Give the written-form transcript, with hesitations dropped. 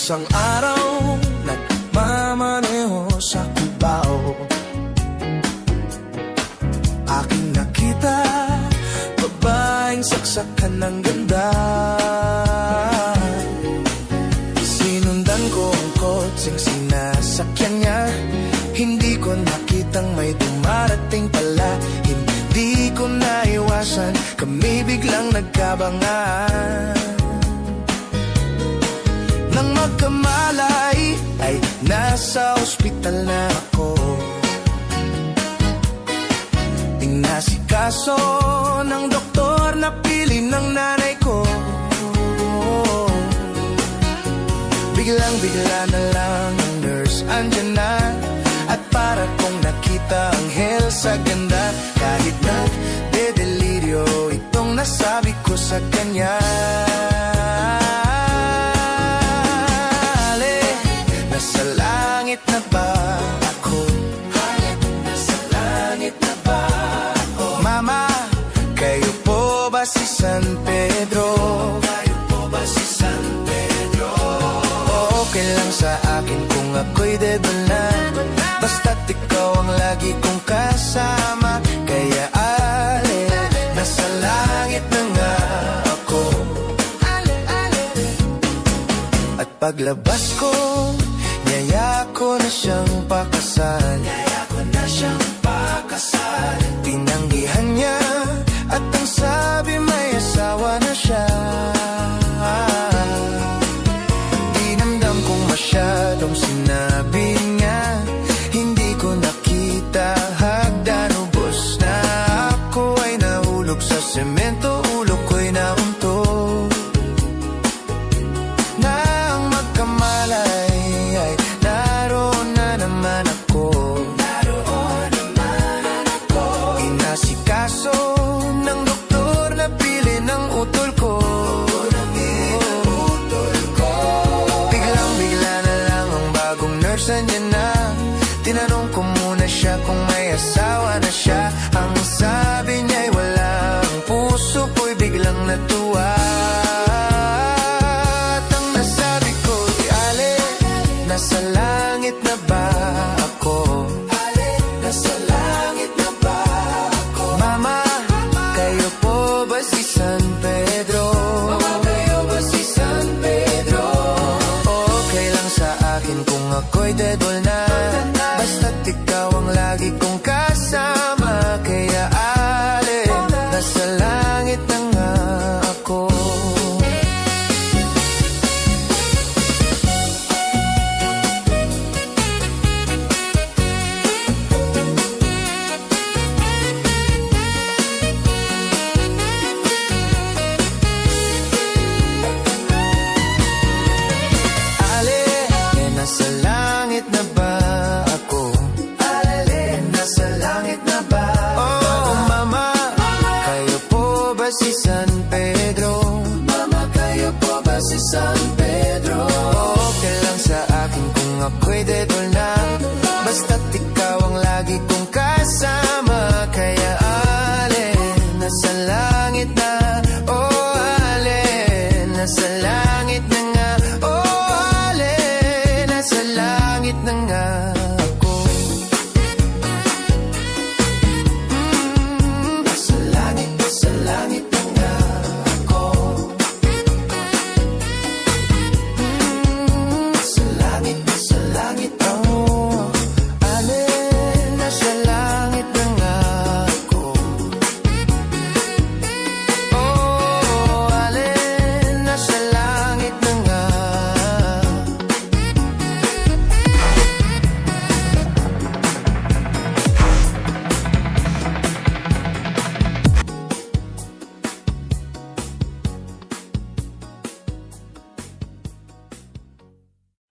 Isang araw, nagmamaneho sa Cubao, aking nakita, babaeng saksakan ng ganda. Sinundan ko ang kotseng sinasakyan niya. Hindi ko nakitang may dumarating pala. Hindi ko naiwasan, kami biglang nagkabangan. Nang magkamalay ay nasa ospital na ako. Inasikaso ng doktor na pili ng nanay ko. Biglang-bigla na lang ang nurse andyan na. At para kong nakita anghel sa ganda. Kahit nagde-deliryo itong nasabi ko sa kanya. Nasa langit na ba ako? Nasa langit na ba ako? Mama, kayo po ba si San Pedro? Kayo po ba si San Pedro? Okay lang sa akin kung ako'y dedol na. Basta't ikaw ang lagi kong kasama. Kaya ale, nasa langit na nga ako. At paglabas ko, yaya ko na siyang pakasal. Yaya ko na siyang pakasal. Tinanggihan niya at ang sabi may asawa na siya. Dinamdam kong masyadong sinabi niya. Hindi ko nakita hagdan ubos na. Ako ay nahulog sa semento, ulo ko'y nauntog. Nang magkamalay ay naroon na naman ako. Naroon naman ako. Inasikaso ng doktor na pili ng utol ko. Biglang-bigla na lang ang bagong nurse andyan na. Tinanong ko muna siya kung may asawa na siya. Ang sabi niya'y wala. Ang puso ko'y biglang natuwa. At ang nasabi ko'y ale, nasa langit na ba ako? Ale, nasa langit na ba ako? Mama, kayo po ba si San Pedro? Mama, kayo ba si San Pedro? Okay lang sa akin kung ako'y dedol na. Basta't ikaw ang lagi kong kasama. Kaya ale, nasa langit na nga ako. Ale, nasa langit na ba ako? Ale, nasa langit na ba? Oh, mama, kayo po ba si San Pedro? Mama, kayo po ba si San Pedro? Okay lang sa akin kung ako'y dedol na. Basta't